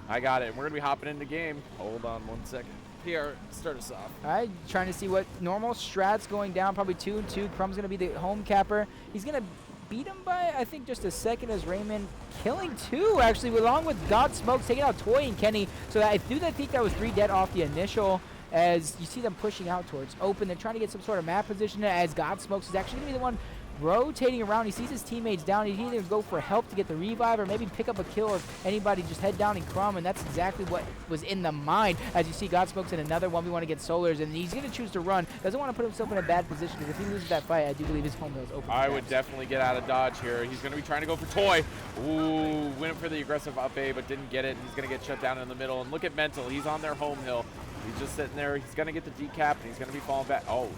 I got it. We're going to be hopping into game. Hold on 1 second. Here, start us off. All right, trying to see what normal strats going down. Probably 2 and 2. Crumb's going to be the home capper. He's going to beat him by, I think, just a second as Raymond killing 2, actually, along with God Smokes, taking out Toy and Kenny. So I think that was 3 dead off the initial. As you see them pushing out towards open, they're trying to get some sort of map position as God Smokes is actually going to be the one rotating around. He sees his teammates down. He can either go for help to get the revive or maybe pick up a kill, or if anybody just head down and Crumb, and that's exactly what was in the mind. As you see, God Smokes in another 1v1 against Solars, and he's going to choose to run. Doesn't want to put himself in a bad position, because if he loses that fight, I do believe his home hill is open. I would definitely get out of dodge here. He's going to be trying to go for Toy. Ooh, went for the aggressive up A, but didn't get it. He's going to get shut down in the middle. And look at Mental. He's on their home hill. He's just sitting there. He's going to get the decap, and he's going to be falling back. Oh,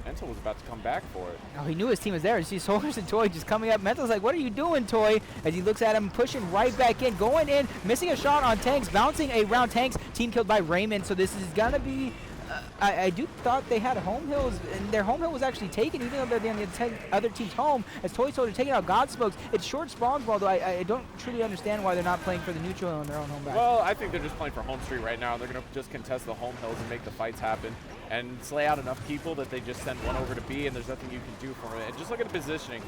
Mental was about to come back for it. Oh, he knew his team was there. You see Solars and Toy just coming up. Mental's like, what are you doing, Toy? As he looks at him, pushing right back in, going in, missing a shot on Tanks, bouncing around Tanks, team killed by Raymond. So this is going to be, I do thought they had home hills, and their home hill was actually taken, even though they're on the other team's home, as Toy Soldier taking out God Smokes. It's short spawns ball, though. I don't truly understand why they're not playing for the neutral hill on their own home back. Well, I think they're just playing for home street right now. They're going to just contest the home hills and make the fights happen, and slay out enough people that they just send one over to B, and there's nothing you can do for it. And just look at the positioning.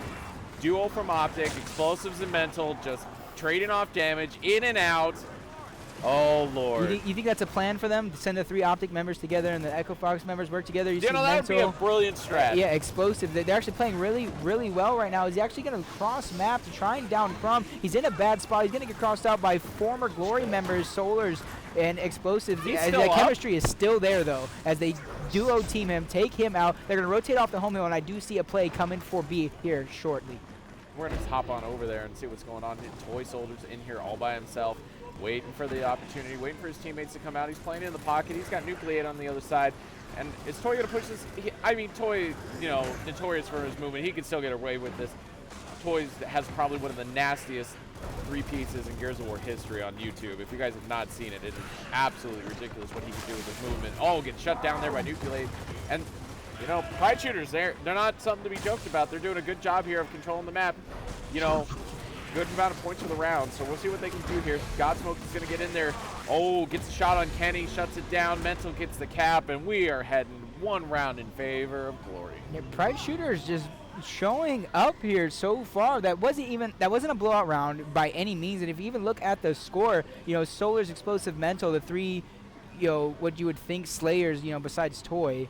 Duo from Optic, explosives and Mental, just trading off damage, in and out. Oh, Lord. You think that's a plan for them, to send the 3 Optic members together and the Echo Fox members work together? You know, that would be a brilliant strat. Yeah, explosive. They're actually playing really, really well right now. Is he actually going to cross map to try and down Crumb? He's in a bad spot. He's going to get crossed out by former Glory members, Solars and Explosives. The chemistry is still there, though, as they duo team him, take him out. They're going to rotate off the home hill, and I do see a play coming for B here shortly. We're going to hop on over there and see what's going on. Toy Soldier's in here all by himself, waiting for the opportunity, waiting for his teammates to come out. He's playing in the pocket. He's got Nucleate on the other side. And is Toy going to push this? I mean, Toy, you know, notorious for his movement. He can still get away with this. Toy has probably one of the nastiest 3 pieces in Gears of War history on YouTube. If you guys have not seen it, it is absolutely ridiculous what he can do with his movement. Oh, get shut down there by Nucleate. And, you know, Pride Shooters, they're not something to be joked about. They're doing a good job here of controlling the map. You know, good amount of points for the round, so we'll see what they can do here. Godsmoke is going to get in there. Oh, gets a shot on Kenny, shuts it down. Mental gets the cap, and we are heading 1 round in favor of Glory. Yeah, Pride Shooters just showing up here so far. That wasn't a blowout round by any means, and if you even look at the score, you know, Solar's Explosive, Mental, the 3, you know, what you would think Slayers, you know, besides Toy,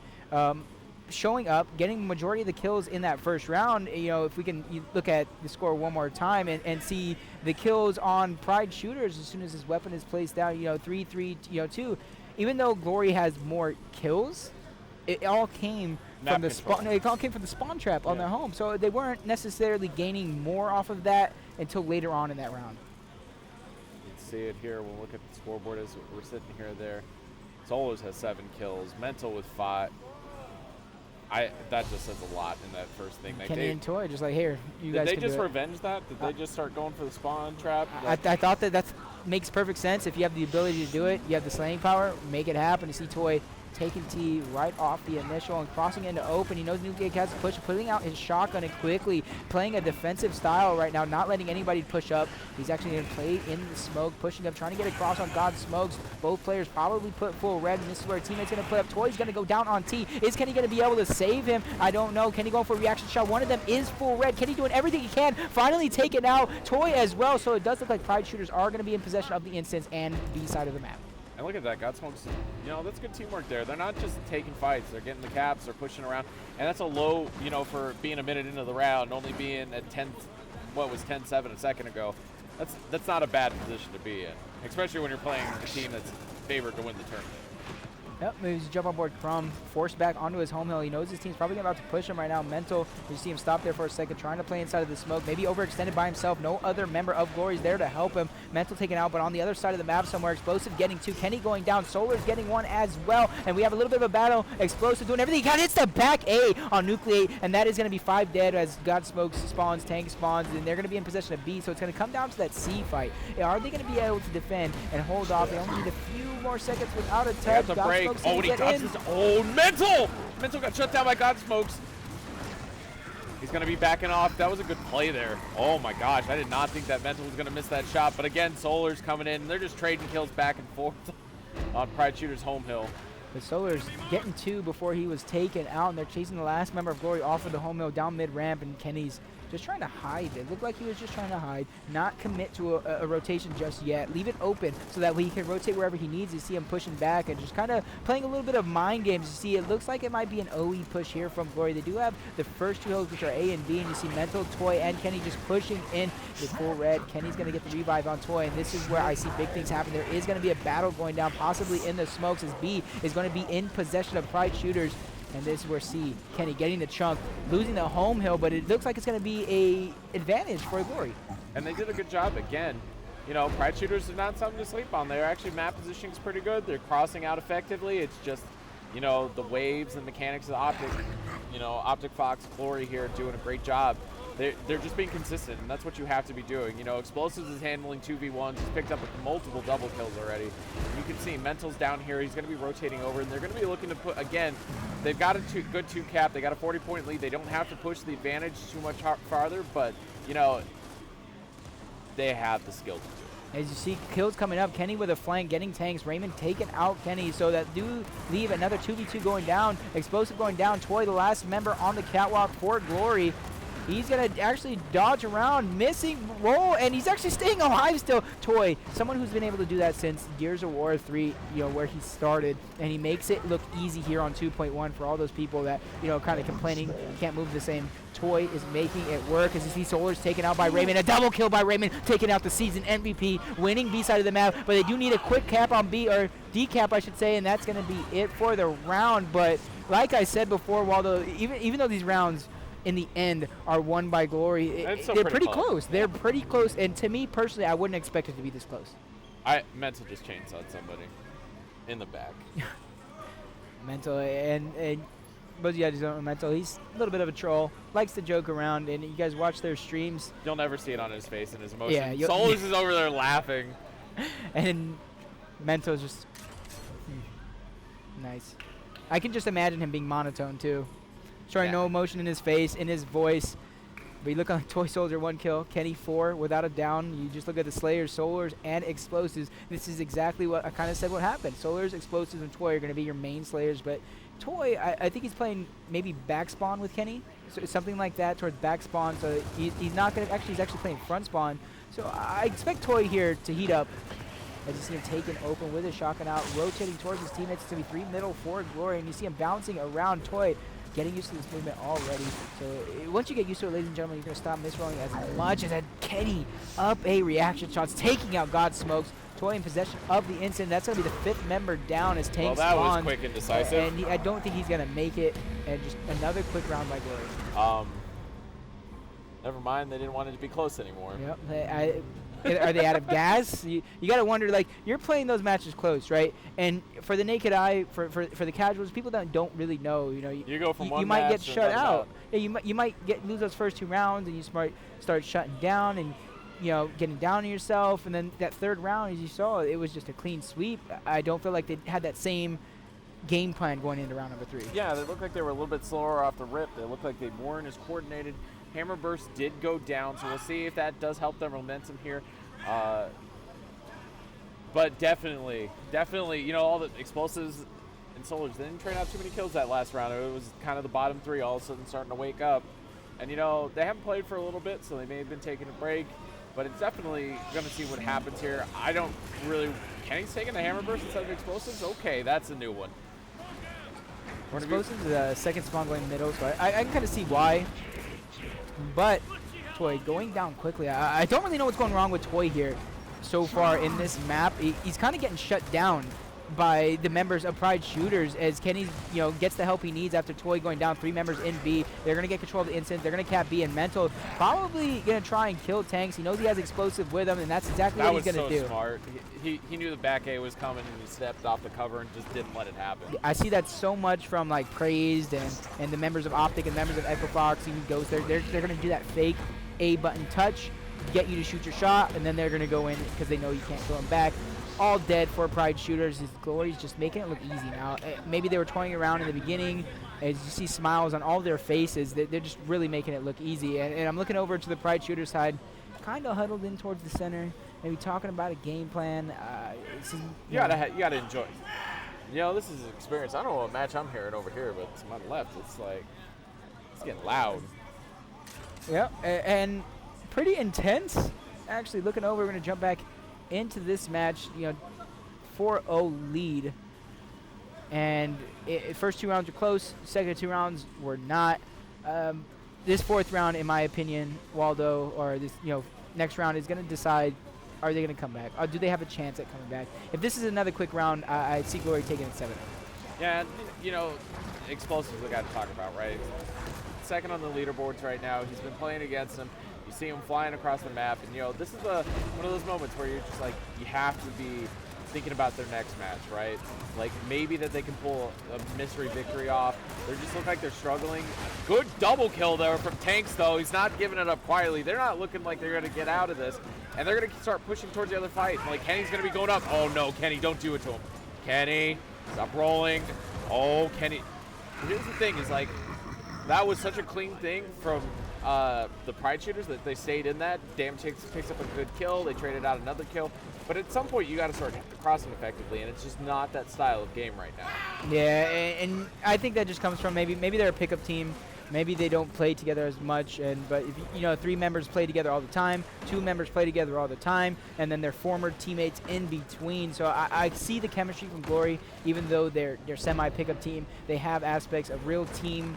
showing up, getting the majority of the kills in that first round. You know, if we can look at the score one more time and see the kills on Pride Shooters as soon as his weapon is placed down, you know, 3-3, you know, 2. Even though Glory has more kills, it all came from the spawn. It all came from the spawn trap on their home, so they weren't necessarily gaining more off of that until later on in that round. You can see it here. We'll look at the scoreboard as we're sitting here. There, Solos has 7 kills. Mental with 5. That just says a lot in that first thing. Kenny and Toy just like, here, you guys. Did they just revenge that? Did they just start going for the spawn trap? I thought that makes perfect sense. If you have the ability to do it, you have the slaying power, make it happen. You see Toy taking T right off the initial and crossing into open. He knows Nucleate has to push, putting out his shotgun and quickly playing a defensive style right now, not letting anybody push up. He's actually going to play in the smoke, pushing up, trying to get across on God Smokes. Both players probably put full red, and this is where a teammate's going to put up. Toy's going to go down on T. Is Kenny going to be able to save him? I don't know. Kenny going for a reaction shot. One of them is full red. Kenny doing everything he can. Finally taken out. Toy as well, so it does look like Pride Shooters are going to be in possession of the instance and B side of the map. And look at that, Godsmoke's, you know, that's good teamwork there. They're not just taking fights, they're getting the caps, they're pushing around. And that's a low, you know, for being a minute into the round, only being at 10, what was 10-7 a second ago. That's not a bad position to be in, especially when you're playing a team that's favored to win the tournament. Yep, moves jump on board Crumb, forced back onto his home hill. He knows his team's probably about to push him right now. Mental, you see him stop there for a second, trying to play inside of the smoke. Maybe overextended by himself. No other member of Glory's there to help him. Mental taken out, but on the other side of the map somewhere. Explosive getting 2. Kenny going down. Solar's getting 1 as well. And we have a little bit of a battle. Explosive doing everything he can. Hits the back A on Nucleate, and that is going to be 5 dead as Godsmoke spawns, Tank spawns, and they're going to be in possession of B. So it's going to come down to that C fight. Are they going to be able to defend and hold off? They only need a few more seconds without a touch. Break. Oh, and he dodges. Oh, Mental! Mental got shut down by Godsmokes. He's going to be backing off. That was a good play there. Oh my gosh, I did not think that Mental was going to miss that shot. But again, Solar's coming in. They're just trading kills back and forth on Pride Shooter's home hill. But Solar's getting 2 before he was taken out, and they're chasing the last member of Glory off of the home hill down mid-ramp, and Kenny's just trying to hide. It looked like he was just trying to hide, not commit to a rotation just yet. Leave it open so that he can rotate wherever he needs. You see him pushing back and just kind of playing a little bit of mind games. You see, it looks like it might be an OE push here from Glory. They do have the first 2 hills, which are A and B, and you see Mental, Toy, and Kenny just pushing in the full red. Kenny's going to get the revive on Toy, and this is where I see big things happen. There is going to be a battle going down, possibly in the smokes, as B is going to be in possession of Pride Shooters. And this is where C, Kenny getting the chunk, losing the home hill, but it looks like it's going to be a advantage for Glory. And they did a good job again. You know, Pride Shooters are not something to sleep on. They're actually, map positioning's pretty good. They're crossing out effectively. It's just, you know, the waves and mechanics of Optic, you know, Optic Fox, Glory here doing a great job. They're just being consistent, and that's what you have to be doing. You know, Explosives is handling 2v1s. He's picked up multiple double kills already. You can see Mental's down here. He's going to be rotating over, and they're going to be looking to put, again, they've got a good 2-cap. They got a 40-point lead. They don't have to push the advantage too much farther, but, you know, they have the skill to do it. As you see, kills coming up. Kenny with a flank, getting tanks. Raymond taking out Kenny, so that do leave another 2v2 going down. Explosive going down. Toy, the last member on the catwalk for Glory. He's going to actually dodge around, missing roll, and he's actually staying alive still. Toy, someone who's been able to do that since Gears of War 3, you know, where he started, and he makes it look easy here on 2.1 for all those people that, you know, kind of complaining can't move the same. Toy is making it work as you see Solar's taken out by Raymond. A double kill by Raymond, taking out the season MVP, winning B side of the map, but they do need a quick cap on B, or decap I should say, and that's going to be it for the round. But like I said before, Waldo, even though these rounds in the end are won by Glory, they're pretty close. They're pretty close, and to me personally, I wouldn't expect it to be this close. I meant to just chainsawed somebody in the back. Mental, and both of you guys don't know Mental. He's a little bit of a troll, likes to joke around, and you guys watch their streams. You'll never see it on his face and his emotion. Yeah, Solus is over there laughing. And Mental's just nice. I can just imagine him being monotone too. Showing no emotion in his face, in his voice. But you look on Toy Soldier, 1 kill. Kenny 4 without a down. You just look at the Slayers, Solars, and Explosives. This is exactly what I kind of said what happened. Solars, Explosives, and Toy are going to be your main Slayers. But Toy, I think he's playing maybe back spawn with Kenny. So something like that towards back spawn. So he's not going to, actually he's actually playing front spawn. So I expect Toy here to heat up. As you see him taken open with his shotgun out, rotating towards his teammates. It's going to be 3 middle, 4 Glory. And you see him bouncing around Toy. Getting used to this movement already. So once you get used to it, ladies and gentlemen, you're going to stop misrolling as much as that. Kenny up a reaction shots, taking out God Smokes. Toy in possession of the incident. That's going to be the 5th member down as Tank that spawns. was quick and decisive. And I don't think he's going to make it. And just another quick round by Glory. Never mind, they didn't want it to be close anymore. Yep. Are they out of gas? You got to wonder, like, you're playing those matches close, right? And for the naked eye, for the casuals, people that don't really know, you know, you go from one you might match get shut out. Yeah, you might lose those first 2 rounds, and you start shutting down and, you know, getting down on yourself. And then that 3rd round, as you saw, it was just a clean sweep. I don't feel like they had that same game plan going into round number 3. Yeah, they looked like they were a little bit slower off the rip. They looked like they weren't as coordinated. Hammer Burst did go down, so we'll see if that does help their momentum here. But definitely, you know, all the Explosives and Solars, they didn't train out too many kills that last round. It was kind of the bottom 3 all of a sudden starting to wake up. And, you know, they haven't played for a little bit, so they may have been taking a break. But it's definitely going to see what happens here. I don't really... Kenny's taking the Hammer Burst instead of Explosives? Okay, that's a new one. Explosives is a 2nd spawn going middle, so I can kind of see why. But Toy going down quickly. I don't really know what's going wrong with Toy here so far in this map. He's kind of getting shut down by the members of Pride Shooters as Kenny, you know, gets the help he needs after Toy going down 3 members in B. They're going to get control of the incident. They're going to cap B, and Mental probably going to try and kill Tanks. He knows he has Explosive with him, and that's exactly what he's going to do. That was so smart. He knew the back A was coming, and he stepped off the cover and just didn't let it happen. I see that so much from, like, Praised and the members of Optic and members of Echo Fox, even Ghost. They're going to do that fake A button touch, get you to shoot your shot, and then they're going to go in because they know you can't kill them back. All dead for Pride Shooters. His Glory's just making it look easy now. Maybe they were toying around in the beginning, As you see smiles on all their faces, they're just really making it look easy. And I'm looking over to the Pride Shooter side, kind of huddled in towards the center, maybe talking about a game plan. You gotta enjoy. You know, this is an experience. I don't know what match I'm hearing over here, but to my left, it's like it's getting loud. Yeah, and pretty intense. Actually, looking over, we're gonna jump back into this match. 4-0 lead. And first 2 rounds were close. Second 2 rounds were not. This 4th round, in my opinion, Waldo, or this next round is going to decide, are they going to come back? Or do they have a chance at coming back? If this is another quick round, I see Glory taking it 7. Yeah, explosives we got to talk about, right? Second on the leaderboards right now. He's been playing against them. You see him flying across the map, and this is one of those moments where you're just like, you have to be thinking about their next match, right? Like maybe that they can pull a mystery victory off. They just look like they're struggling. Good double kill there from Tanks, though. He's not giving it up quietly. They're not looking like they're going to get out of this, and they're going to start pushing towards the other fight. Like Kenny's going to be going up. Oh no, Kenny, don't do it to him. Kenny, stop rolling. Oh, Kenny. Here's the thing: is like that was such a clean thing from the Pride Shooters that they stayed in that. Damage picks up a good kill. They traded out another kill. But at some point, you got to start crossing effectively, and it's just not that style of game right now. Yeah, and I think that just comes from maybe they're a pickup team. Maybe they don't play together as much, but if 3 members play together all the time, 2 members play together all the time, and then their former teammates in between. So I see the chemistry from Glory, even though they're semi-pickup team. They have aspects of real team,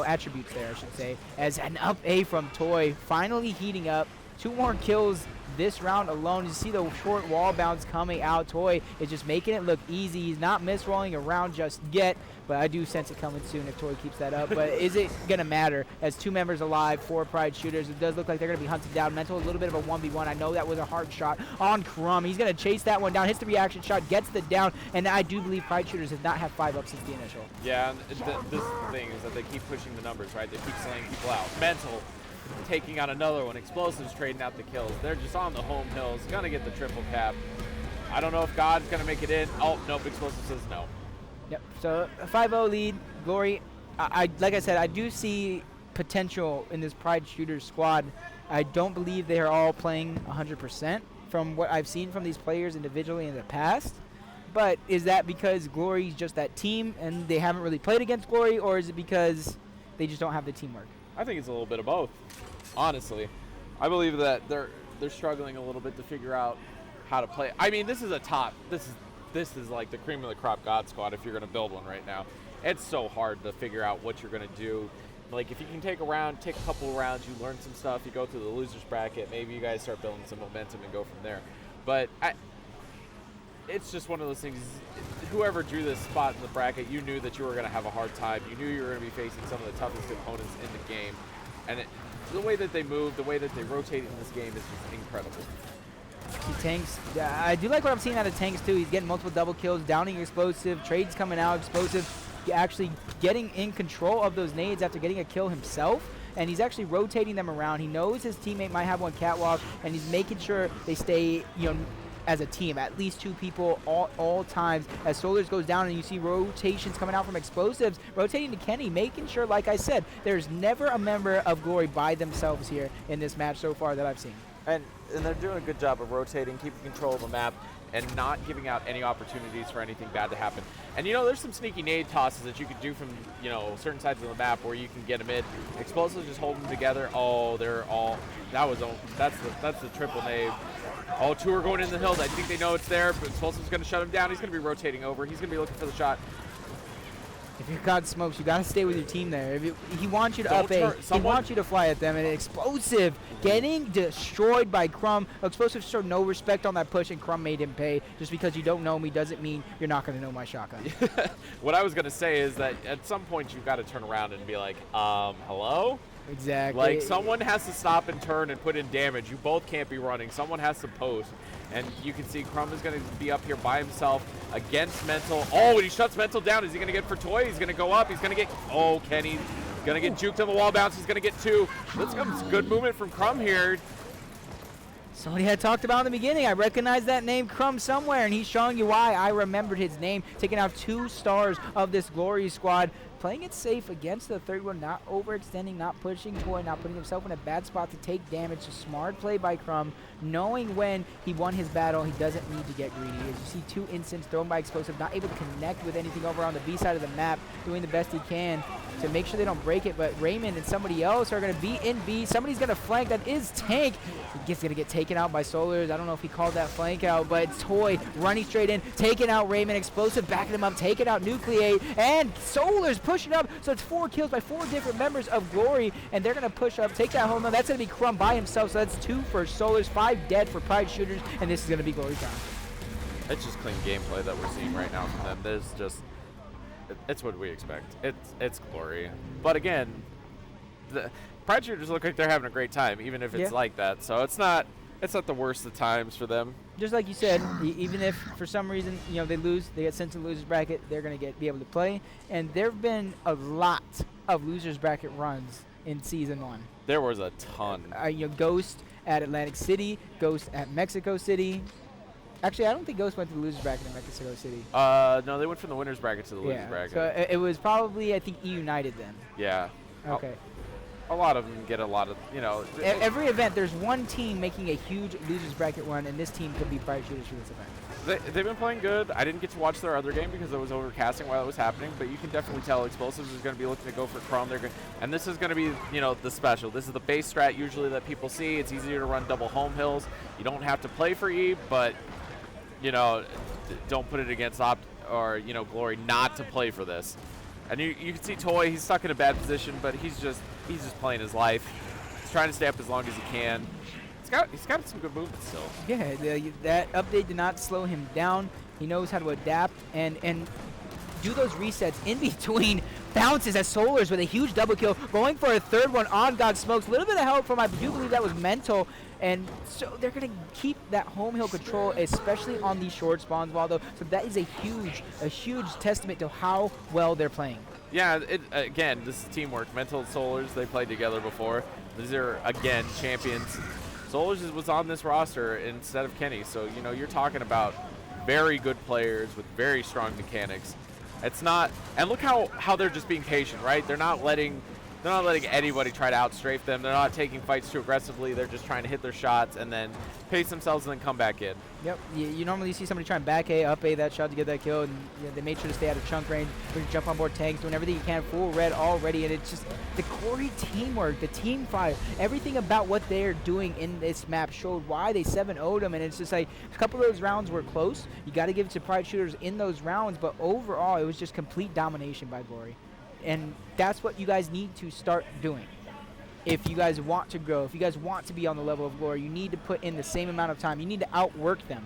attributes there, I should say. As an up A from Toy, finally heating up. 2 more kills this round alone. You see the short wall bounce coming out. Toy is just making it look easy. He's not misrolling around just yet, but I do sense it coming soon if Toy keeps that up. But is it going to matter? As 2 members alive, 4 Pride Shooters, it does look like they're going to be hunted down. Mental, a little bit of a 1v1. I know that was a hard shot on Crumb. He's going to chase that one down, hits the reaction shot, gets the down, and I do believe Pride Shooters have not had 5 up since the initial. Yeah, and this thing is that they keep pushing the numbers, right? They keep slaying people out. Mental taking out another one. Explosives trading out the kills. They're just on the home hills. Gonna get the triple cap. I don't know if God's gonna make it in. Oh, nope. Explosive says no. Yep. So a 5-0 lead. Glory. Like I said, I do see potential in this Pride Shooters squad. I don't believe they are all playing 100% from what I've seen from these players individually in the past. But is that because Glory's just that team and they haven't really played against Glory, or is it because they just don't have the teamwork? I think it's a little bit of both, honestly. I believe that they're struggling a little bit to figure out how to play. I mean, this is like the cream of the crop God squad if you're going to build one right now. It's so hard to figure out what you're going to do. Like, if you can take a couple rounds, you learn some stuff, you go through the losers bracket, maybe you guys start building some momentum and go from there. But it's just one of those things. Whoever drew this spot in the bracket, you knew that you were going to have a hard time. You knew you were going to be facing some of the toughest opponents in the game. And the way that they move, the way that they rotate in this game is just incredible. See Tanks. I do like what I'm seeing out of Tanks, too. He's getting multiple double kills, downing Explosive, trades coming out, Explosive actually getting in control of those nades after getting a kill himself. And he's actually rotating them around. He knows his teammate might have one catwalk, and he's making sure they stay, as a team, at least 2 people all times. As Solars goes down and you see rotations coming out from Explosives, rotating to Kenny, making sure, like I said, there's never a member of Glory by themselves here in this match so far that I've seen. And they're doing a good job of rotating, keeping control of the map, and not giving out any opportunities for anything bad to happen. And there's some sneaky nade tosses that you could do from certain sides of the map where you can get them in. Explosives just hold them together. Oh, that's the triple nade. Oh, 2 are going in the hills. I think they know it's there, but Explosive's going to shut him down. He's going to be rotating over. He's going to be looking for the shot. If you're God Smokes, you got to stay with your team there. He wants you to up A. He wants you to fly at them. And Explosive getting destroyed by Crumb. Explosive showed no respect on that push, and Crumb made him pay. Just because you don't know me doesn't mean you're not going to know my shotgun. What I was going to say is that at some point you've got to turn around and be like, hello? Exactly. Like, someone has to stop and turn and put in damage. You both can't be running. Someone has to post. And you can see Crumb is going to be up here by himself against Mental. Oh, and he shuts Mental down. Is he going to get for Toy? He's going to go up. He's going to get... Oh, Kenny's going to get juked on the wall bounce. He's going to get 2. Let's go. Good movement from Crumb here. Somebody had talked about in the beginning. I recognize that name, Crumb, somewhere, and he's showing you why I remembered his name. Taking out 2 stars of this Glory squad. playing it safe against the third one, not overextending, not pushing Toy, not putting himself in a bad spot to take damage. A smart play by Crumb, knowing when he won his battle, he doesn't need to get greedy. As you see, 2 instants thrown by Explosive, not able to connect with anything over on the B side of the map, doing the best he can to make sure they don't break it, but Raymond and somebody else are going to be in B. Somebody's going to flank. That is Tank. He's going to get taken out by Solars. I don't know if he called that flank out, but Toy running straight in, taking out Raymond. Explosive backing him up, taking out Nucleate, and Solars pushing up. So it's 4 kills by 4 different members of Glory, and they're going to push up, take that home run. That's going to be Crumb by himself, so that's 2 for Solars, 5 dead for Pride Shooters, and this is going to be Glory time. It's just clean gameplay that we're seeing right now from them. There's just, it's what we expect. It's Glory. But again, the Pride Shooters look like they're having a great time, even if it's like that. So it's not the worst of times for them. Just like you said, even if for some reason they lose, they get sent to the losers bracket, they're going to be able to play. And there have been a lot of losers bracket runs in Season 1. There was a ton. Ghost at Atlantic City, Ghost at Mexico City. Actually, I don't think Ghost went to the losers bracket in Mexico City. No, they went from the winners bracket to the losers bracket. So it was probably, I think, E United then. Yeah. Okay. A lot of them get a lot of, Every event, there's one team making a huge losers bracket run, and this team could be Pride Shooters for this event. They've been playing good. I didn't get to watch their other game because it was overcasting while it was happening, but you can definitely tell Explosives is going to be looking to go for Chrome. And this is going to be, the special. This is the base strat usually that people see. It's easier to run double home hills. You don't have to play for E, but don't put it against Glory not to play for this. And you can see Toy, he's stuck in a bad position, but he's just playing his life. He's trying to stay up as long as he can. He's got some good movement still. Yeah, that update did not slow him down. He knows how to adapt and do those resets in between bounces as Solars with a huge double kill, going for a third one on God Smokes. A little bit of help from, I do believe that was Mental. And so they're going to keep that home hill control, especially on these short spawns, Waldo. So that is a huge testament to how well they're playing. Yeah, again, this is teamwork. Mental Solars, they played together before. These are, again, champions. Solars was on this roster instead of Kenny. So, you're talking about very good players with very strong mechanics. It's not, and look how they're just being patient, right? They're not letting anybody try to outstrafe them. They're not taking fights too aggressively. They're just trying to hit their shots and then pace themselves and then come back in. Yep. You normally see somebody try and back A, up A that shot to get that kill, and they made sure to stay out of chunk range. We're jump on board tanks, doing everything you can, full red already, and it's just the Glory teamwork, the team fire, everything about what they're doing in this map showed why they 7-0'd them, and it's just like a couple of those rounds were close. You got to give it to Pride Shooters in those rounds, but overall it was just complete domination by Glory. And that's what you guys need to start doing. If you guys want to grow, if you guys want to be on the level of Glory, you need to put in the same amount of time. You need to outwork them.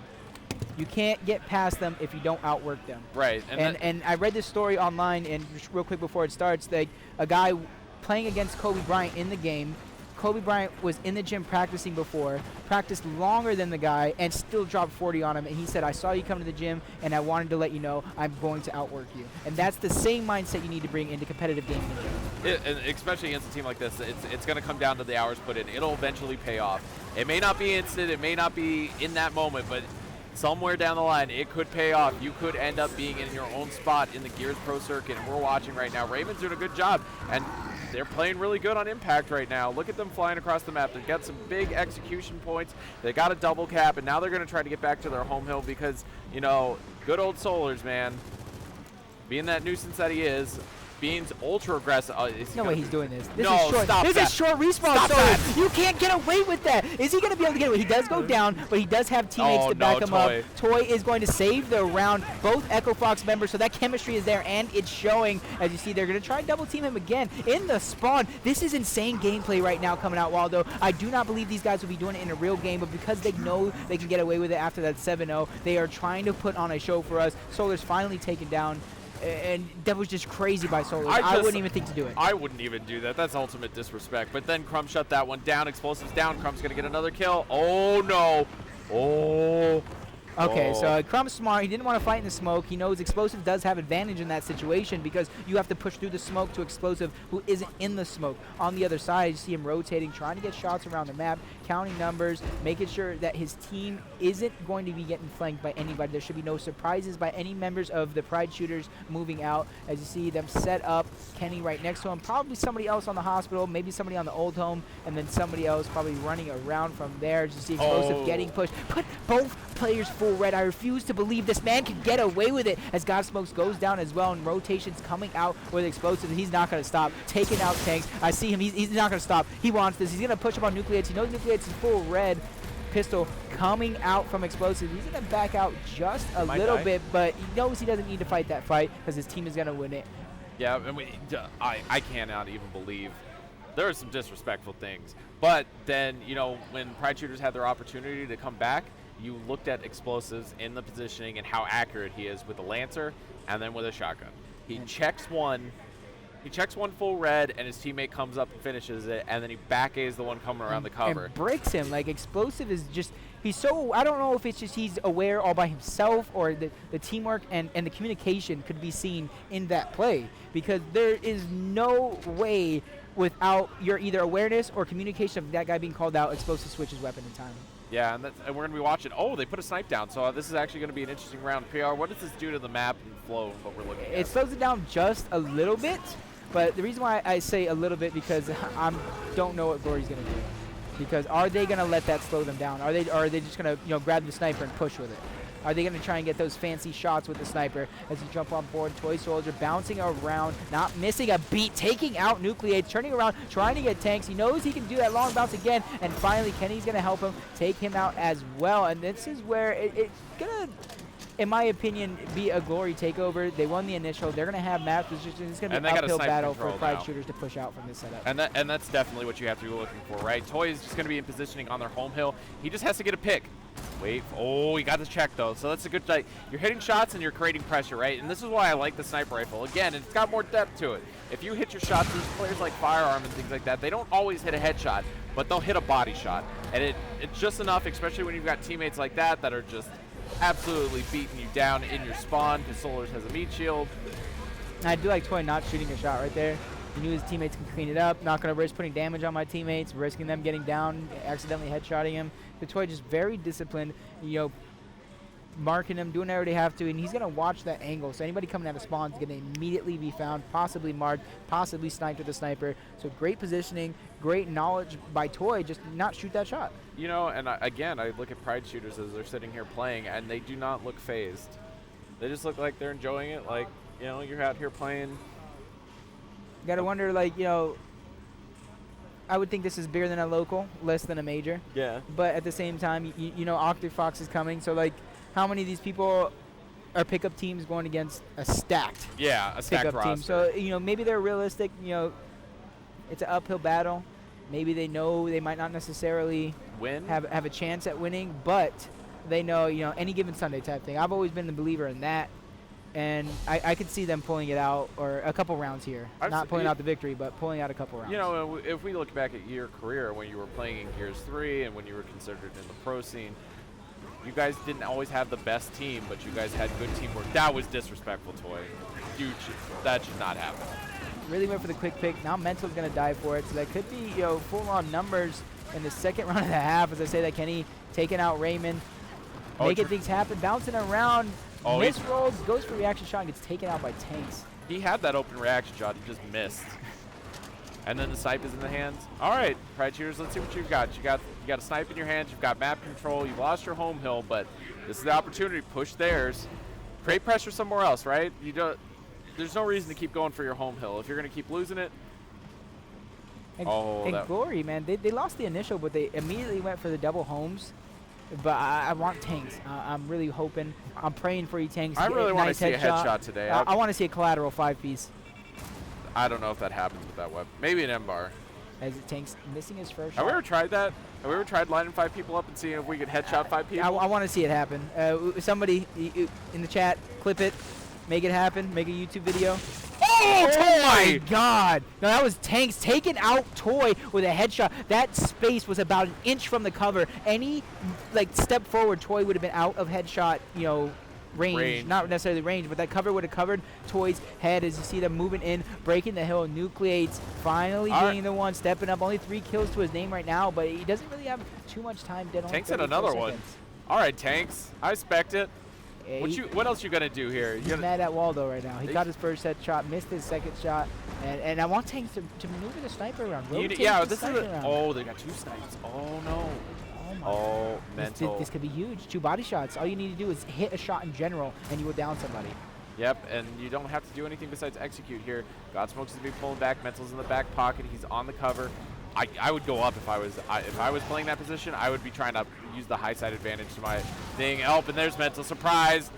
You can't get past them if you don't outwork them. Right. And I read this story online, and just real quick before it starts, like a guy playing against Kobe Bryant in the game. Kobe Bryant was in the gym practicing before, practiced longer than the guy, and still dropped 40 on him. And he said, I saw you come to the gym, and I wanted to let you know I'm going to outwork you. And that's the same mindset you need to bring into competitive gaming in general. And especially against a team like this, it's going to come down to the hours put in. It'll eventually pay off. It may not be instant, it may not be in that moment, but somewhere down the line, it could pay off. You could end up being in your own spot in the Gears Pro Circuit, and we're watching right now. Raymond's doing a good job, and they're playing really good on Impact right now. Look at them flying across the map. They've got some big execution points. They got a double cap, and now they're going to try to get back to their home hill because, good old Solars, man, being that nuisance that he is, being ultra aggressive. No way he's doing this. This No, is short. stop This that. is short respawn. Stop that. You can't get away with that. Is he going to be able to get away? He does go down, but he does have teammates to back him Toy. up. Toy is going to save the round. Both Echo Fox members, so that chemistry is there, and it's showing. As you see, they're going to try and double team him again in the spawn. This is insane gameplay right now coming out, Waldo. I do not believe these guys will be doing it in a real game, but because they know they can get away with it after that 7-0, they are trying to put on a show for us. Solar's finally taken down. And that was just crazy by Solars. I wouldn't even think to do it. I wouldn't even do that. That's ultimate disrespect. But then Crumb shut that one down. Explosives down. Crumb's going to get another kill. Oh, no. Oh. Okay, Oh. so Crumb's smart. He didn't want to fight in the smoke. He knows Explosive does have advantage in that situation because you have to push through the smoke to Explosive, who isn't in the smoke. On the other side, you see him rotating, trying to get shots around the map, counting numbers, making sure that his team isn't going to be getting flanked by anybody. There should be no surprises by any members of the Pride shooters moving out. As you see them set up, Kenny right next to him, probably somebody else on the hospital, maybe somebody on the old home, and then somebody else probably running around from there. As you see Explosive getting pushed. Put both players full red. I refuse to believe this man can get away with it as God Smokes goes down as well, and rotations coming out with Explosive. He's not going to stop. Taking out tanks. I see him. He's not going to stop. He wants this. He's going to push up on Nucleates. He knows Nucleates is full red. Pistol coming out from Explosive. He's going to back out just a little bit, but he knows he doesn't need to fight that fight because his team is going to win it. Yeah, I mean, I cannot even believe there are some disrespectful things. But then, you know, when Pride shooters had their opportunity to come back, you looked at Explosives in the positioning and how accurate he is with a Lancer and then with a shotgun. He checks one full red, and his teammate comes up and finishes it, and then he back A's the one coming around the cover. And breaks him. Like, Explosive is just, he's so, I don't know if it's just he's aware all by himself or the teamwork and the communication could be seen in that play, because there is no way without your either awareness or communication of that guy being called out, Explosive switches weapon in time. Yeah, and we're going to be watching. Oh, they put a snipe down, so this is actually going to be an interesting round. PR, what does this do to the map and flow of what we're looking at? It slows it down just a little bit, but the reason why I say a little bit because I don't know what Glory's going to do. Because are they going to let that slow them down? Are they just going to grab the sniper and push with it? Are they going to try and get those fancy shots with the sniper as you jump on board? Toy Soldier bouncing around, not missing a beat, taking out Nucleates, turning around, trying to get tanks. He knows he can do that long bounce again, and finally Kenny's going to help him take him out as well. And this is where it's going to, in my opinion, be a Glory takeover. They won the initial. They're going to have map position. It's going to be an uphill battle for Pride shooters to push out from this setup. And that's definitely what you have to be looking for, right? Toy is just going to be in positioning on their home hill. He just has to get a pick. Wait. Oh, he got the check, though. So that's a good thing. You're hitting shots and you're creating pressure, right? And this is why I like the sniper rifle. Again, it's got more depth to it. If you hit your shots, there's players like Firearm and things like that. They don't always hit a headshot, but they'll hit a body shot. And it's just enough, especially when you've got teammates like that are just absolutely beating you down in your spawn, because Solars has a meat shield. I do like Toy not shooting a shot right there. He knew his teammates can clean it up, not going to risk putting damage on my teammates, risking them getting down, accidentally headshotting him. The Toy just very disciplined, marking him, doing whatever they have to, and he's going to watch that angle. So anybody coming out of spawn is going to immediately be found, possibly marked, possibly sniped with a sniper. So great positioning, great knowledge by Toy, just not shoot that shot. And again, I look at Pride shooters as they're sitting here playing, and they do not look phased. They just look like they're enjoying it, like, you're out here playing. You got to wonder, I would think this is bigger than a local, less than a major. Yeah. But at the same time, Octafox is coming, so, how many of these people are pickup teams going against a stacked pickup team? So, maybe they're realistic, it's an uphill battle. Maybe they know they might not necessarily have a chance at winning, but they know, any given Sunday type thing. I've always been the believer in that. And I could see them pulling it out, or a couple rounds here. Not pulling out the victory, but pulling out a couple rounds. If we look back at your career when you were playing in Gears 3 and when you were considered in the pro scene, you guys didn't always have the best team, but you guys had good teamwork. That was disrespectful, Toy. That should not happen. Really went for the quick pick. Now Mental's going to die for it, so that could be full-on numbers in the second round and a half. As I say, that Kenny taking out Raymond, making things happen, bouncing around. Misrolls, goes for reaction shot, and gets taken out by tanks. He had that open reaction shot. He just missed. And then the snipe is in the hands. All right, Pride shooters, let's see what you've got. You got a snipe in your hands. You've got map control. You've lost your home hill, but this is the opportunity to push theirs. Create pressure somewhere else, right? There's no reason to keep going for your home hill. If you're going to keep losing it. And Glory, man, they lost the initial, but they immediately went for the double homes. But I want tanks. I'm really hoping. I'm praying for you, tanks. I really want to see a headshot today. I want to see a collateral 5-piece. I don't know if that happens with that weapon. Maybe an M-bar. As it tanks missing his first shot. Have we ever tried that? Have we ever tried lining 5 people up and seeing if we could headshot 5 people? I want to see it happen. Somebody in the chat, clip it, make it happen, make a YouTube video. Oh, my Toy! God! No, that was Tanks taking out Toy with a headshot. That space was about an inch from the cover. Any step forward, Toy would have been out of headshot, range. Not necessarily range, but that cover would have covered Toy's head as you see them moving in, breaking the hill. Nucleates finally getting the one, stepping up. Only 3 kills to his name right now, but he doesn't really have too much time dead. Tanks in another one. All right, Tanks. I expect it. What else you gonna do here? He's mad at Waldo right now. He got his first headshot, missed his second shot, and I want Tanks to maneuver the sniper around. Yeah, this is oh, they got 2 snipes. Oh no. Oh, mental. This could be huge. 2 body shots. All you need to do is hit a shot in general, and you will down somebody. Yep, and you don't have to do anything besides execute here. Godsmoke's gonna be pulling back. Mental's in the back pocket. He's on the cover. I would go up if I was playing that position. I would be trying to use the high side advantage to my thing. Oh, and there's Mental. Surprise.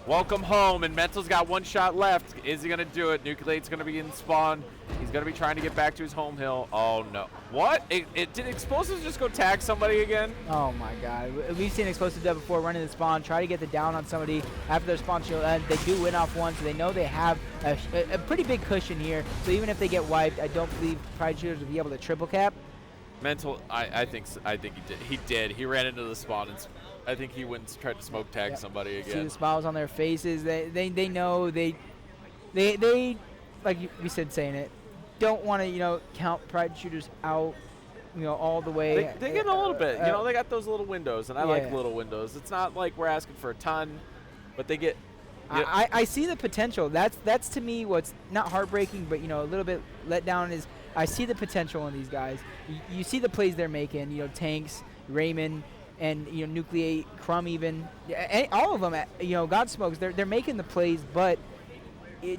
Welcome home, and Mental's got 1 shot left. Is he going to do it? Nucleate's going to be in spawn. He's going to be trying to get back to his home hill. Oh, no. What? Did Explosives just go tag somebody again? Oh, my God. We've seen Explosive do before, running the spawn, try to get the down on somebody after their spawn shield. They do win off 1, so they know they have a pretty big cushion here. So even if they get wiped, I don't believe Pride Shooters will be able to triple cap. Mental, I think he did. He did. He ran into the spawn, and I think he went and tried to smoke tag somebody again. See the smiles on their faces. They know they like we said saying it, don't want to count Pride Shooters out all the way. They get a little bit. They got those little windows, and I like little windows. It's not like we're asking for a ton, but they get. I see the potential. That's to me what's not heartbreaking, but a little bit let down is I see the potential in these guys. You see the plays they're making. Tanks, Raymond, and Nucleate, Crumb, even all of them. Godsmokes. They're making the plays, but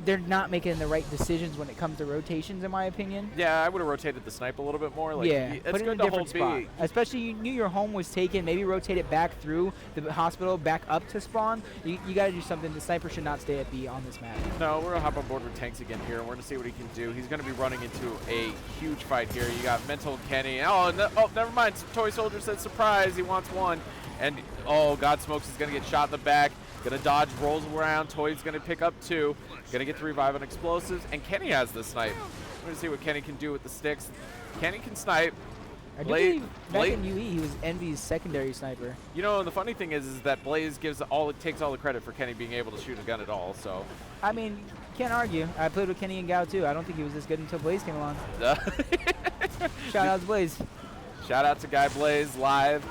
they're not making the right decisions when it comes to rotations, in my opinion. Yeah, I would have rotated the snipe a little bit more. Put it in a different spot. Especially you knew your home was taken. Maybe rotate it back through the hospital, back up to spawn. You got to do something. The sniper should not stay at B on this map. No, we're going to hop on board with Tanks again here, and we're going to see what he can do. He's going to be running into a huge fight here. You got Mental, Kenny. Oh, never mind. Toy Soldier said surprise. He wants 1. And, Godsmokes is going to get shot in the back. Going to dodge, rolls around. Toy's going to pick up 2. Going to get the revive on Explosives. And Kenny has the snipe. We're going to see what Kenny can do with the sticks. Kenny can snipe. I do believe back in UE, he was Envy's secondary sniper. And the funny thing is that Blaze takes all the credit for Kenny being able to shoot a gun at all. So, I mean, can't argue. I played with Kenny and Gao too. I don't think he was this good until Blaze came along. Shout out to Blaze. Shout out to Guy Blaze live,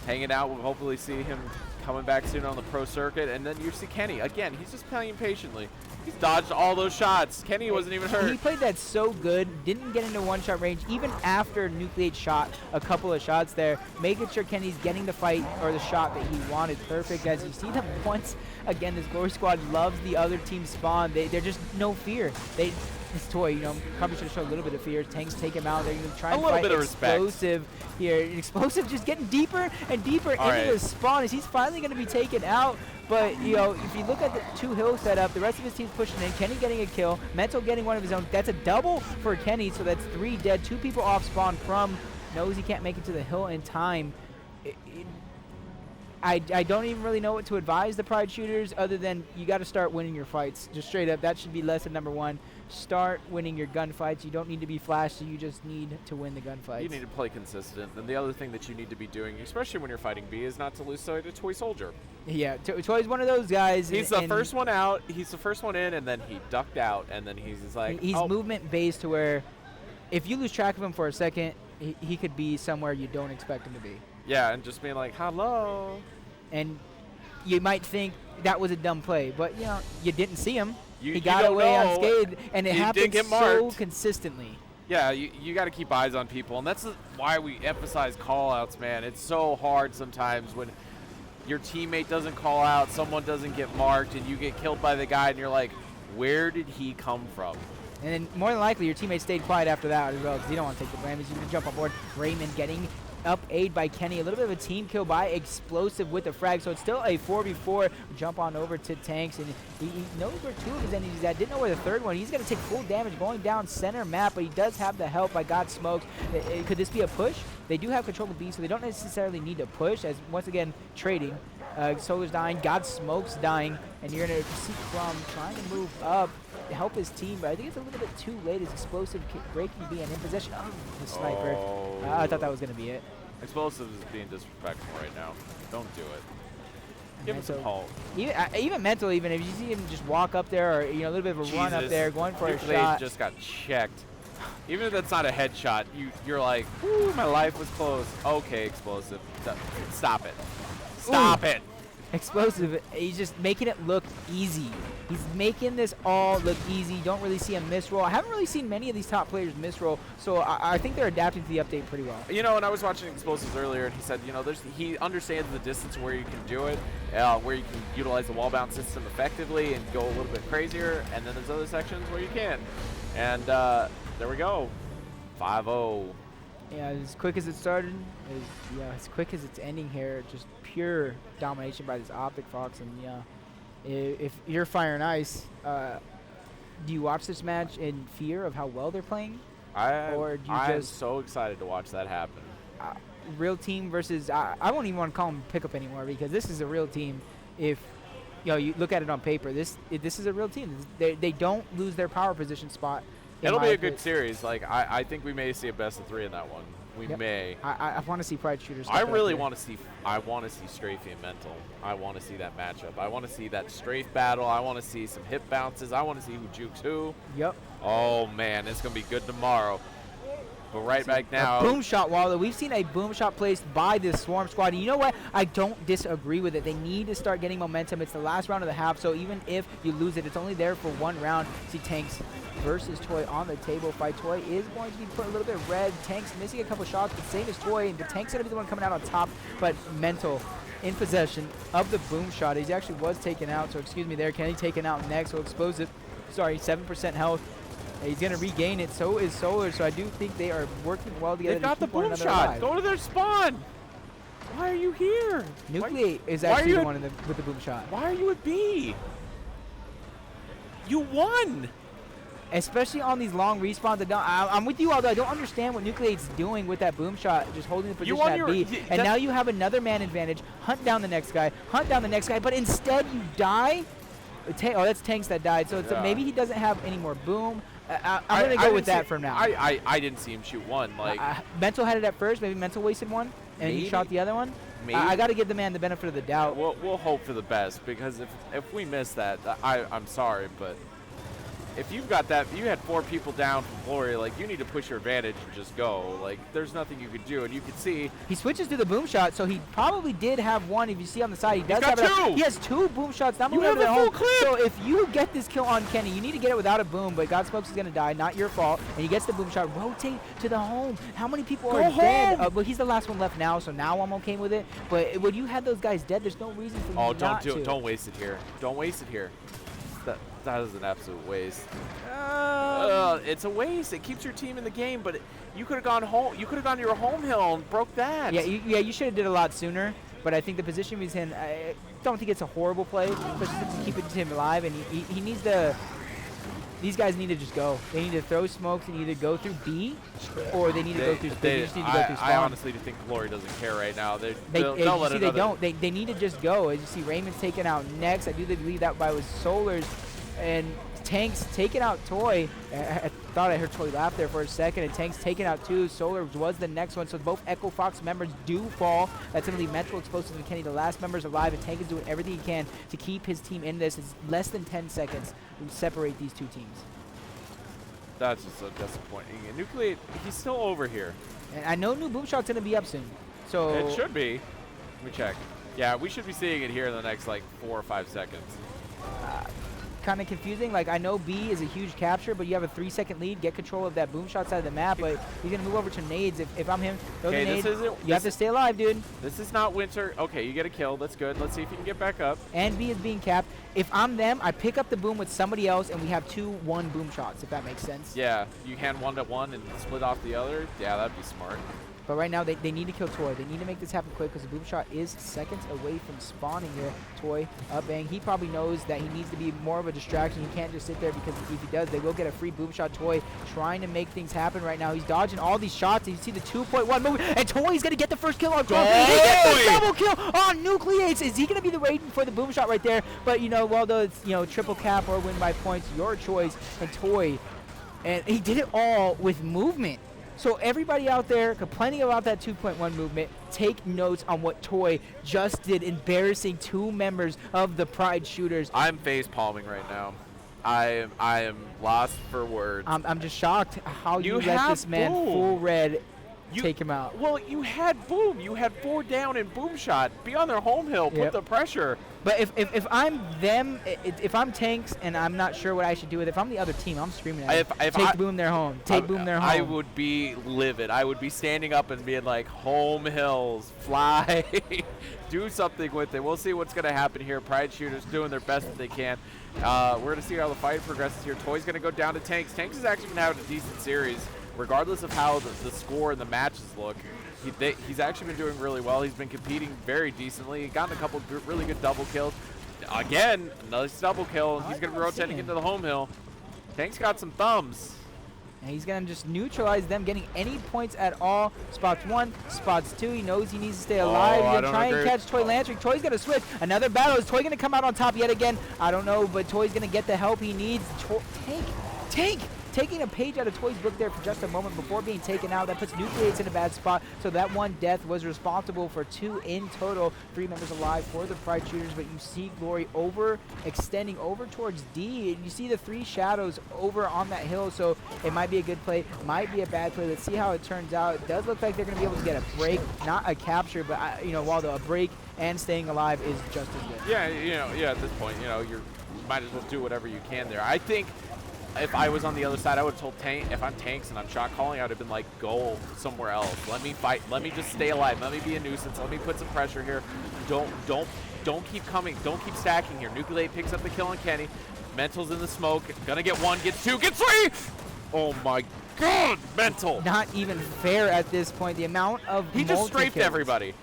hanging out. We'll hopefully see him coming back soon on the pro circuit. And then you see Kenny again. He's just playing patiently. He's dodged all those shots. Kenny wasn't even hurt. He played that so good, didn't get into 1-shot range, even after Nucleate shot a couple of shots there, making sure Kenny's getting the fight or the shot that he wanted perfect. As you see them once again, this Glory Squad loves the other team's spawn. They're just no fear. This Toy, probably should have shown a little bit of fear. Tanks take him out. They're going to try and fight Explosive here. Explosive just getting deeper and deeper into the spawn as he's finally going to be taken out. But, if you look at the 2 hill setup, the rest of his team's pushing in. Kenny getting a kill. Mental getting one of his own. That's a double for Kenny, so that's 3 dead. 2 people off spawn. Crumb knows he can't make it to the hill in time. I don't even really know what to advise the Pride Shooters other than you got to start winning your fights. Just straight up, that should be lesson number 1. Start winning your gunfights. You don't need to be flashy. You just need to win the gunfights. You need to play consistent. And the other thing that you need to be doing, especially when you're fighting B, is not to lose sight of Toy Soldier. Yeah, Toy's one of those guys. He's the first one out. He's the first one in, and then he ducked out, and then he's like... He's movement-based to where if you lose track of him for a second, he could be somewhere you don't expect him to be. Yeah, and just being like, hello. And you might think that was a dumb play, but, you didn't see him. He got don't away know. unscathed, and it happens so marked. consistently. Yeah, you got to keep eyes on people, and that's why we emphasize call-outs, man. It's so hard sometimes when your teammate doesn't call out, someone doesn't get marked, and you get killed by the guy, and you're like, where did he come from? And then more than likely, your teammate stayed quiet after that as well because you don't want to take the blame. He's going to jump on board. Raymond getting up aid by Kenny. A little bit of a team kill by Explosive with the frag. So it's still a 4v4. Jump on over to Tanks. And he knows where 2 of his enemies is at. Didn't know where the 3rd one. He's going to take full damage going down center map. But he does have the help by Godsmokes. Could this be a push? They do have control of B, so they don't necessarily need to push. As once again, trading. Solar's dying. God Smoke's dying. And you're going to see Crumb trying to move up to help his team. But I think it's a little bit too late. His explosive breaking B and in possession of the sniper. Oh. I thought that was going to be it. Explosives is being disrespectful right now. Don't do it. Give him Mental. some hope. Even Mental, even if you see him just walk up there or a little bit of a run up there, going for a shot. Just got checked. Even if that's not a headshot, you're like, whoo, my life was close. Okay, Explosive. Stop it. Stop it. Explosive, he's just making it look easy. He's making this all look easy. Don't really see him miss roll. I haven't really seen many of these top players miss roll, so I think they're adapting to the update pretty well. And I was watching Explosives earlier, and he said, he understands the distance where you can do it, where you can utilize the wall bounce system effectively and go a little bit crazier, and then there's other sections where you can't. And there we go, 5-0. Yeah, as quick as it started, as quick as it's ending here, just pure domination by this Optic Fox. And if you're Fire and Ice, do you watch this match in fear of how well they're playing? Or do you I'm so excited to watch that happen. Real team versus, I won't even want to call them pickup anymore, because this is a real team. If you look at it on paper, this is a real team. They don't lose their power position spot. It'll be a good series. I think we may see a best of 3 in that one. We may. I want to see Pride Shooters. I really want to see. I want to see Strafey and Mental. I want to see that matchup. I want to see that strafe battle. I want to see some hip bounces. I want to see who jukes who. Yep. Oh man, it's gonna be good tomorrow. But back now, a boom shot, Waller. We've seen a boom shot placed by this Swarm squad. And you know what? I don't disagree with it. They need to start getting momentum. It's the last round of the half, so even if you lose it, it's only there for one round. See Tanks versus Toy on the table fight. Toy is going to be put a little bit red. Tanks missing a couple shots, but same as Toy. And the Tank's going to be the one coming out on top, but Mental in possession of the boom shot. He actually was taken out, so excuse me there. Kenny taken out next, so Explosive, 7% health. He's going to regain it. So is Solar. So I do think they are working well together. They got the boom shot. Alive. Go to their spawn. Why are you here? Nucleate is actually the one with the boom shot. Why are you at B? You won. Especially on these long respawns. I'm with you, although I don't understand what Nucleate's doing with that boom shot, just holding the position at B. And now you have another man advantage. Hunt down the next guy. But instead you die. That's Tanks that died. So maybe he doesn't have any more boom. I'm going to go with that for now. I didn't see him shoot one. Mental had it at first. Maybe Mental wasted one, and he shot the other one. Maybe. I got to give the man the benefit of the doubt. We'll hope for the best, because if we miss that, I'm sorry, but if you've got that, you had 4 people down from Glory, you need to push your advantage and just go. There's nothing you could do, and you could see. He switches to the boom shot, so he probably did have one. If you see on the side, he does have 2. He has 2 boom shots. You have a full clip. So if you get this kill on Kenny, you need to get it without a boom, but Godsmokes is going to die, not your fault. And he gets the boom shot. Rotate to the home. How many people are dead? Well, he's the last one left now, so now I'm okay with it. But when you had those guys dead, there's no reason for you not to. Don't waste it here. Don't waste it here. That is an absolute waste. It's a waste. It keeps your team in the game, but you could have gone home. You could have gone to your home hill and broke that. Yeah, you should have did a lot sooner. But I think the position he's in, I don't think it's a horrible play, but just to keep him alive. And he needs to. These guys need to just go. They need to throw smokes and either go through B, or they need to go through. They just need to go through spawn. I honestly think Glory doesn't care right now. They don't. They need to just go. As you see, Raymond's taken out next. I do believe that by was Solar's. And Tanks taking out Toy. I thought I heard Toy laugh there for a second. And Tanks taking out 2. Solar was the next one. So both Echo Fox members do fall. That's going to leave Metro Explosive and Kenny, the last members alive. And Tank is doing everything he can to keep his team in this. It's less than 10 seconds to separate these 2 teams. That's just so disappointing. And Nucleate, he's still over here. And I know new boom shot's going to be up soon. So it should be. Let me check. Yeah, we should be seeing it here in the next 4 or 5 seconds. Kind of confusing. I know B is a huge capture, but you have a 3-second lead. Get control of that boom shot side of the map, but he's going to move over to nades. If I'm him, throw the nades. You have to stay alive, dude. This is not Winter. Okay, you get a kill. That's good. Let's see if you can get back up. And B is being capped. If I'm them, I pick up the boom with somebody else, and we have 2-1 boom shots, if that makes sense. Yeah, you hand one to one and split off the other. Yeah, that'd be smart. But right now, they need to kill Toy. They need to make this happen quick because the boom shot is seconds away from spawning here. Toy up bang. He probably knows that he needs to be more of a distraction. He can't just sit there because if he does, they will get a free boom shot. Toy trying to make things happen right now. He's dodging all these shots. You see the 2.1 move, and Toy's going to get the first kill on Chrome. He gets the double kill on Nucleates. Is he going to be the waiting for the boom shot right there? But, although it's, triple cap or win by points, your choice. And Toy, and he did it all with movement. So everybody out there complaining about that 2.1 movement, take notes on what Toy just did, embarrassing 2 members of the Pride Shooters. I'm face palming right now. I am lost for words. I'm just shocked how you let this man full red take him out. Well, you had boom. You had 4 down and boom shot. Be on their home hill. Put the pressure. But if I'm them, if I'm tanks and I'm not sure what I should do with it, if I'm the other team, I'm screaming at them. Take boom their home. Take boom their home. I would be livid. I would be standing up and being like, home hills, fly. Do something with it. We'll see what's going to happen here. Pride Shooters doing their best that they can. We're going to see how the fight progresses here. Toy's going to go down to Tanks. Tanks is actually going to have a decent series, regardless of how the score and the matches look. He's actually been doing really well. He's been competing very decently. He's gotten a couple really good double kills. Again, another double kill. He's going to be rotating into the home hill. Tank's got some thumbs. And he's going to just neutralize them, getting any points at all. Spots 1, spots 2. He knows he needs to stay alive. He's going to try and catch Toy Lansing. Toy's going to switch. Another battle. Is Toy going to come out on top yet again? I don't know, but Toy's going to get the help he needs. Tank! Taking a page out of Toy's book there for just a moment before being taken out. That puts Nucleates in a bad spot. So that one death was responsible for 2 in total. 3 members alive for the Pride Shooters. But you see Glory extending over towards D. And you see the 3 shadows over on that hill. So it might be a good play, might be a bad play. Let's see how it turns out. It does look like they're going to be able to get a break, not a capture, but while a break and staying alive is just as good. Yeah, at this point, you might as well do whatever you can there. I think if I was on the other side, I would have told Tank, if I'm Tanks and I'm shot calling, I would have been like, go somewhere else. Let me fight. Let me just stay alive. Let me be a nuisance. Let me put some pressure here. Don't keep coming. Don't keep stacking here. Nucleate picks up the kill on Kenny. Mental's in the smoke. Gonna get 1, gets 2, gets 3! Oh my God, Mental. Not even fair at this point. The amount of He just strafed everybody.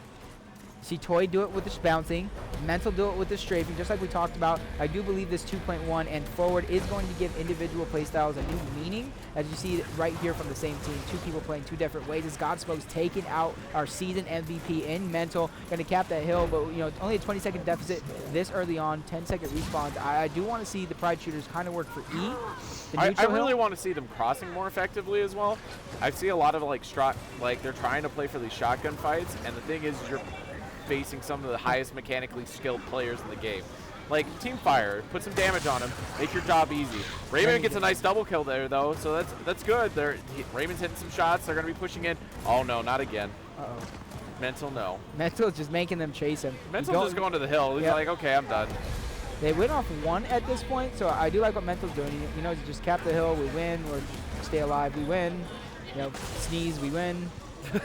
See Toy do it with the bouncing, Mental do it with the strafing, just like we talked about. I do believe this 2.1 and forward is going to give individual playstyles a new meaning, as you see right here from the same team. 2 people playing 2 different ways. As Godsmoke's taking out our season MVP in Mental, going to cap that hill, but only a 20-second deficit this early on, 10-second respawns. I do want to see the Pride Shooters kind of work for E. I really want to see them crossing more effectively as well. I see a lot of they're trying to play for these shotgun fights, and the thing is you're facing some of the highest mechanically skilled players in the game. Like Team Fire, put some damage on him, make your job easy. Raymond gets a nice double kill there though, so that's good. Raymond's hitting some shots. They're going to be pushing in. Oh no, not again. Uh-oh. Mental, no. Mental's just making them chase him. Mental's just going to the hill. He's like, okay, I'm done. They went off 1 at this point, so I do like what Mental's doing. He knows just cap the hill, we win, or stay alive, we win. Sneeze, we win.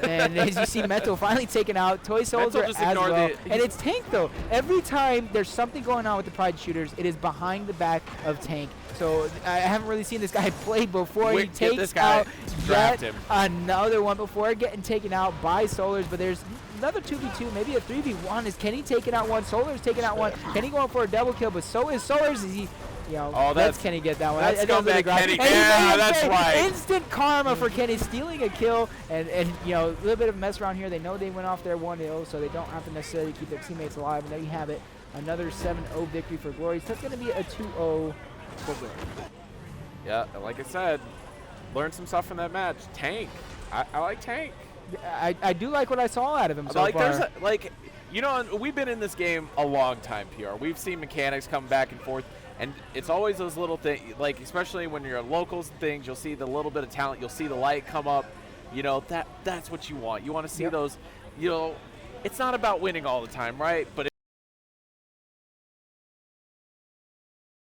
And as you see Mental finally taken out, Toy Soldier as well. And it's Tank though. Every time there's something going on with the Pride Shooters, it is behind the back of Tank. So I haven't really seen this guy play before. He takes out yet another one before getting taken out by Solars, but there's another 2v2, maybe a 3v1. Is Kenny taking out 1? Solar's taking out 1. Kenny going for a double kill, but so is Solars. Is he... Let's Kenny get that one. That's scumbag Kenny. Yeah, that's right. Instant karma for Kenny stealing a kill, and a little bit of a mess around here. They know they went off their 1-0, so they don't have to necessarily keep their teammates alive. And there you have it, another 7-0 victory for Glory. So that's going to be a 2-0 for Glory. Yeah, like I said, learn some stuff from that match. Tank. I like Tank. I do like what I saw out of him so far. We've been in this game a long time, PR. We've seen mechanics come back and forth. And it's always those little things, especially when you're at locals and things, you'll see the little bit of talent, you'll see the light come up. That's what you want. You want to see those, it's not about winning all the time, right? But